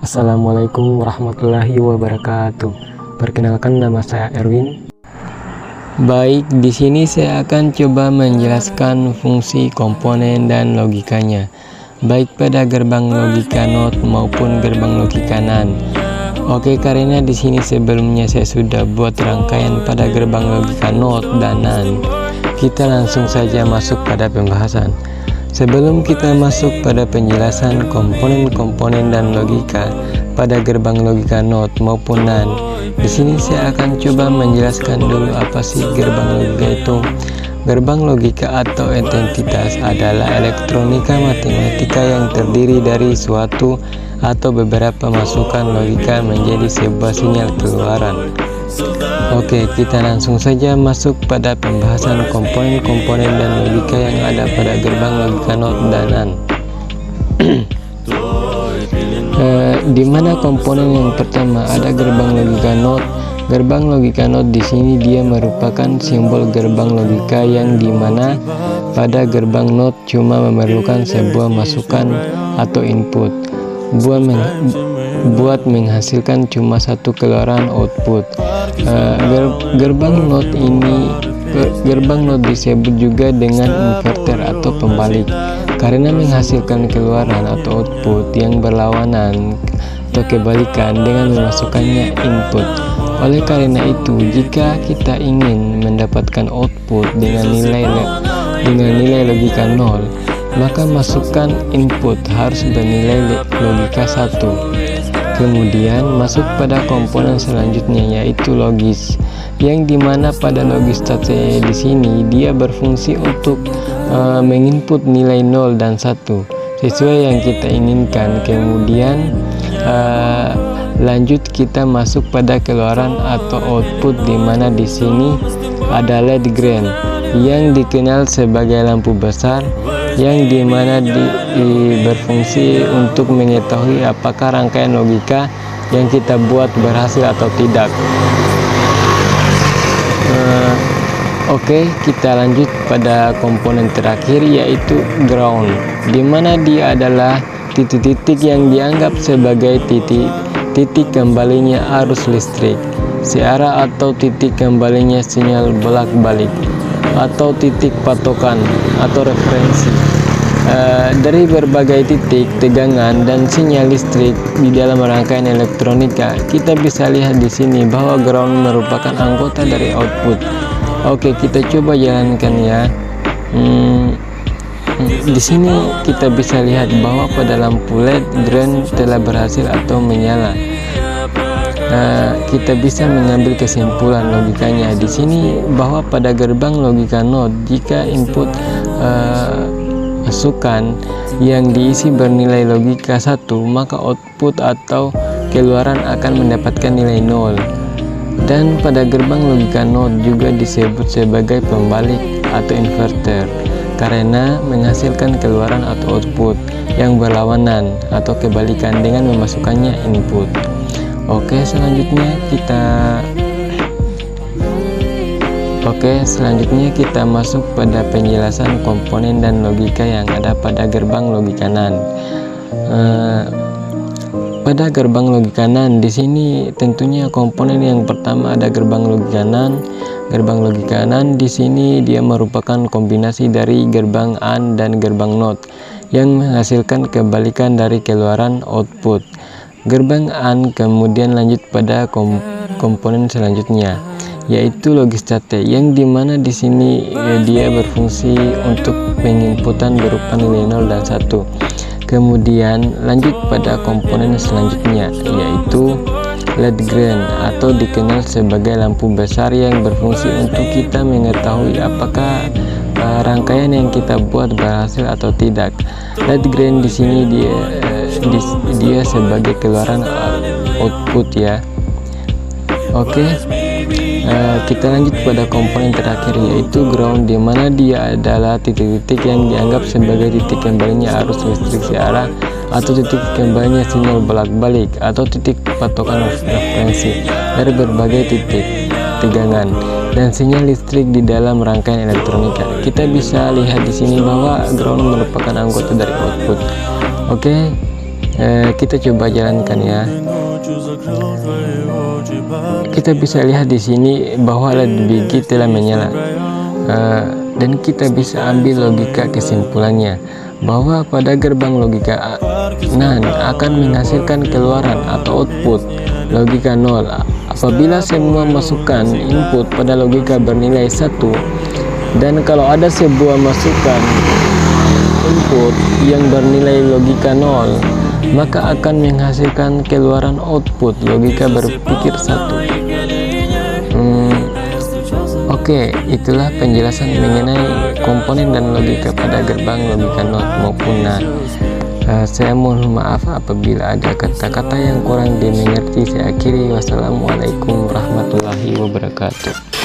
Assalamualaikum warahmatullahi wabarakatuh. Perkenalkan, nama saya Erwin. Baik, di sini saya akan coba menjelaskan fungsi komponen dan logikanya, baik pada gerbang logika NOT maupun gerbang logika NAND. Oke, karena di sini sebelumnya saya sudah buat rangkaian pada gerbang logika NOT dan NAND, kita langsung saja masuk pada pembahasan. Sebelum kita masuk pada penjelasan komponen-komponen dan logika pada gerbang logika NOT maupun NAND, di sini saya akan coba menjelaskan dulu apa sih gerbang logika itu. Gerbang logika atau entitas adalah elektronika matematika yang terdiri dari suatu atau beberapa masukan logika menjadi sebuah sinyal keluaran. Oke, kita langsung saja masuk pada pembahasan komponen-komponen dan logika yang ada pada gerbang logika NOT dan NAND. Di mana komponen yang pertama ada gerbang logika NOT. Gerbang logika NOT di sini dia merupakan simbol gerbang logika yang dimana pada gerbang NOT cuma memerlukan sebuah masukan atau input buat menghasilkan cuma satu keluaran output. Gerbang NOT disebut juga dengan inverter atau pembalik karena menghasilkan keluaran atau output yang berlawanan atau kebalikan dengan memasukkannya input. Oleh karena itu, jika kita ingin mendapatkan output dengan nilai logika 0, maka masukkan input harus bernilai logika 1. Kemudian masuk pada komponen selanjutnya, yaitu logis, yang dimana pada logis state di sini dia berfungsi untuk menginput nilai 0 dan 1 sesuai yang kita inginkan. Kemudian lanjut kita masuk pada keluaran atau output, dimana di sini ada LED green yang dikenal sebagai lampu besar, yang dimana berfungsi untuk mengetahui apakah rangkaian logika yang kita buat berhasil atau tidak. Oke, kita lanjut pada komponen terakhir, yaitu ground, dimana dia adalah titik-titik yang dianggap sebagai titik kembalinya arus listrik searah atau titik kembalinya sinyal bolak-balik atau titik patokan atau referensi dari berbagai titik tegangan dan sinyal listrik di dalam rangkaian elektronika. Kita bisa lihat di sini bahwa ground merupakan anggota dari output. Oke, kita coba jalankan ya. Di sini kita bisa lihat bahwa pada lampu LED green telah berhasil atau menyala. Kita bisa mengambil kesimpulan logikanya di sini bahwa pada gerbang logika NOT, jika input masukan yang diisi bernilai logika 1, maka output atau keluaran akan mendapatkan nilai 0. Dan pada gerbang logika NOT juga disebut sebagai pembalik atau inverter karena menghasilkan keluaran atau output yang berlawanan atau kebalikan dengan memasukkannya input. Oke, selanjutnya kita masuk pada penjelasan komponen dan logika yang ada pada gerbang logika NAND. Pada gerbang logika NAND di sini tentunya komponen yang pertama ada gerbang logika NAND. Gerbang logika NAND di sini dia merupakan kombinasi dari gerbang AND dan gerbang NOT yang menghasilkan kebalikan dari keluaran output. Gerbang AND kemudian lanjut pada komponen selanjutnya, yaitu logis state, yang dimana di sini dia berfungsi untuk penginputan berupa nilai 0 dan 1. Kemudian lanjut pada komponen selanjutnya, yaitu LED green atau dikenal sebagai lampu besar yang berfungsi untuk kita mengetahui apakah rangkaian yang kita buat berhasil atau tidak. LED green di sini dia sebagai keluaran output ya. Oke, kita lanjut pada komponen terakhir, yaitu ground, di mana dia adalah titik-titik yang dianggap sebagai titik kembalinya arus listrik searah atau titik kembalinya sinyal bolak-balik atau titik patokan referensi dari berbagai titik tegangan dan sinyal listrik di dalam rangkaian elektronika. Kita bisa lihat di sini bahwa ground merupakan anggota dari output. Oke, Kita coba jalankan ya. Kita bisa lihat di sini bahwa alat biji telah menyala, dan kita bisa ambil logika kesimpulannya bahwa pada gerbang logika NAND akan menghasilkan keluaran atau output logika 0 apabila semua masukan input pada logika bernilai 1, dan kalau ada sebuah masukan input yang bernilai logika 0, maka akan menghasilkan keluaran output logika berpikir 1. Oke, itulah penjelasan mengenai komponen dan logika pada gerbang logika NOT maupun NAND. Saya mohon maaf apabila ada kata-kata yang kurang dimengerti. Saya akhiri. Wassalamualaikum warahmatullahi wabarakatuh.